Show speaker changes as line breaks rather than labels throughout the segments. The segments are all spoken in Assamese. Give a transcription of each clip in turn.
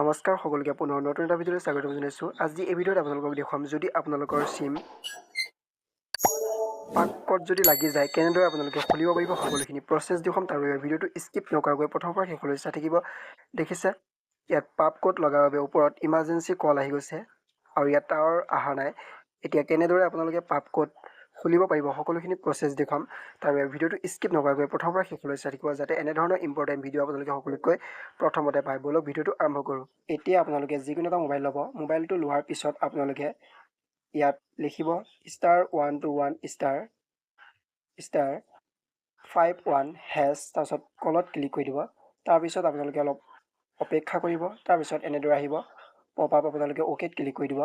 নমস্কাৰ সকলোকে পুনৰ নতুন এটা ভিডিঅ'লৈ স্বাগতম জনাইছোঁ। আজি এই ভিডিঅ'ত আপোনালোকক দেখুৱাম যদি আপোনালোকৰ সিম পাকত যদি লাগি যায় কেনেদৰে আপোনালোকে খুলিব পাৰিব সকলোখিনি প্ৰচেছ দেখুৱাম। তাৰ বাবে ভিডিঅ'টো স্কিপ নকৰাকৈ প্ৰথমৰ পৰা শেষলৈ চাই থাকিব। দেখিছে ইয়াত পাপ কোড লগাৰ বাবে ওপৰত ইমাৰ্জেঞ্চি কল আহি গৈছে আৰু ইয়াত টাৱাৰ অহা নাই। এতিয়া কেনেদৰে আপোনালোকে পাপ কোড খুলিব পাৰিব সকলোখিনি প্ৰচেছ দেখুৱাম। তাৰ বাবে ভিডিঅ'টো স্কিপ নকৰাকৈ প্ৰথমৰ পৰা শেষলৈ চাই থাকিব যাতে এনেধৰণৰ ইম্পৰ্টেণ্ট ভিডিঅ' আপোনালোকে সকলোতকৈ প্ৰথমতে পায়। বলক ভিডিঅ'টো আৰম্ভ কৰোঁ। এতিয়া আপোনালোকে যিকোনো এটা মোবাইল ল'ব। মোবাইলটো লোৱাৰ পিছত আপোনালোকে ইয়াত লিখিব *121*** 51 হেছ, তাৰপিছত কলত ক্লিক কৰি দিব। তাৰপিছত আপোনালোকে অলপ অপেক্ষা কৰিব। তাৰপিছত এনেদৰে আহিব পপ আপ, আপোনালোকে অ'কেত ক্লিক কৰি দিব।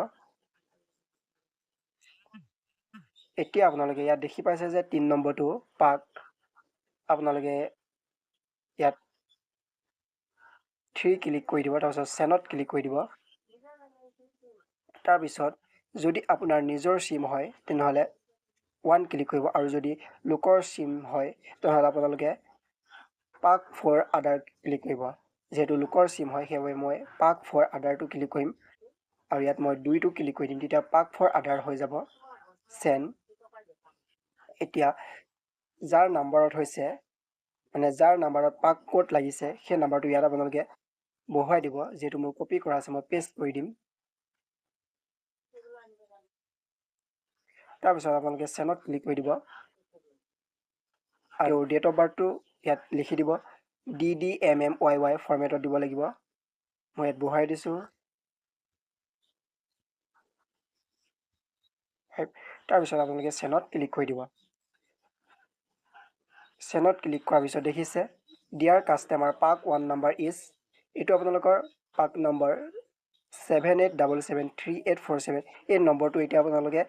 এতিয়া আপোনালোকে ইয়াত দেখি পাইছে যে 3 নম্বৰটো পাক, আপোনালোকে ইয়াত 3 ক্লিক কৰি দিব। তাৰপিছত চেনত ক্লিক কৰি দিব। তাৰপিছত যদি আপোনাৰ নিজৰ সিম হয় তেনেহ'লে 1 ক্লিক কৰিব, আৰু যদি লোকৰ সিম হয় তেনেহ'লে আপোনালোকে PUK for আধাৰ ক্লিক কৰিব। যেহেতু লোকৰ সিম হয় সেইবাবে মই PUK for আধাৰটো ক্লিক কৰিম, আৰু ইয়াত মই 2টো ক্লিক কৰি দিম। তেতিয়া PUK for আধাৰ হৈ যাব চেণ্ড। এতিয়া যাৰ নাম্বাৰত হৈছে যাৰ নাম্বাৰত পাক কোড লাগিছে সেই নাম্বাৰটো ইয়াত আপোনালোকে বহুৱাই দিব। যিহেতু মোৰ কপি কৰা আছে মই পেষ্ট কৰি দিম। তাৰপিছত আপোনালোকে চেনত ক্লিক কৰি দিব আৰু ডেট অফ বাৰ্থটো ইয়াত লিখি দিব। DDMMYY ফৰ্মেটত দিব লাগিব। মই ইয়াত বহুৱাই দিছোঁ। তাৰপিছত আপোনালোকে চেনত ক্লিক কৰি দিব। চেনত ক্লিক কৰাৰ পিছত দেখিছে ডিয়াৰ কাষ্টমাৰ পাক 1 নাম্বাৰ ইজ, এইটো আপোনালোকৰ পাক নম্বৰ 78773847। এই নম্বৰটো এতিয়া আপোনালোকে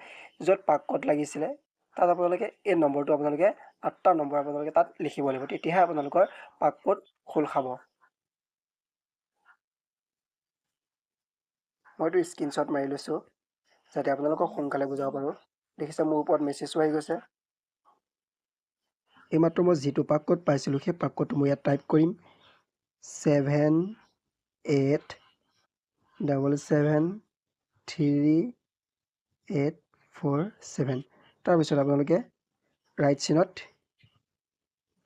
য'ত পাক কোড লাগিছিলে তাত আপোনালোকে এই নম্বৰটো আপোনালোকে 8টা নম্বৰ আপোনালোকে তাত লিখিব লাগিব। তেতিয়াহে আপোনালোকৰ পাক কোড খোল খাব। মইতো স্ক্ৰীনশ্বট মাৰি লৈছোঁ যাতে আপোনালোকক সোনকালে বুজাব পাৰোঁ। দেখিছে মোৰ ওপৰত মেছেজো আহি গৈছে। এইমাত্ৰ মই যিটো পাক কোড পাইছিলোঁ সেই পাক কোডটো মই ইয়াত টাইপ কৰিম 78773847। তাৰপিছত আপোনালোকে ৰাইট চিনত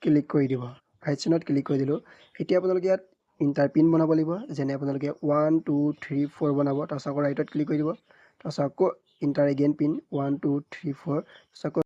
ক্লিক কৰি দিব। ৰাইট চিনত ক্লিক কৰি দিলোঁ। এতিয়া আপোনালোকে ইয়াত ইণ্টাৰ পিন বনাব লাগিব। যেনে আপোনালোকে 1 2 3 4 বনাব। তাৰপিছত আকৌ ৰাইটত ক্লিক কৰি দিব। তাৰপিছত আকৌ ইণ্টাৰ এগেইন পিন 1 2 3 4। তাৰপিছত আকৌ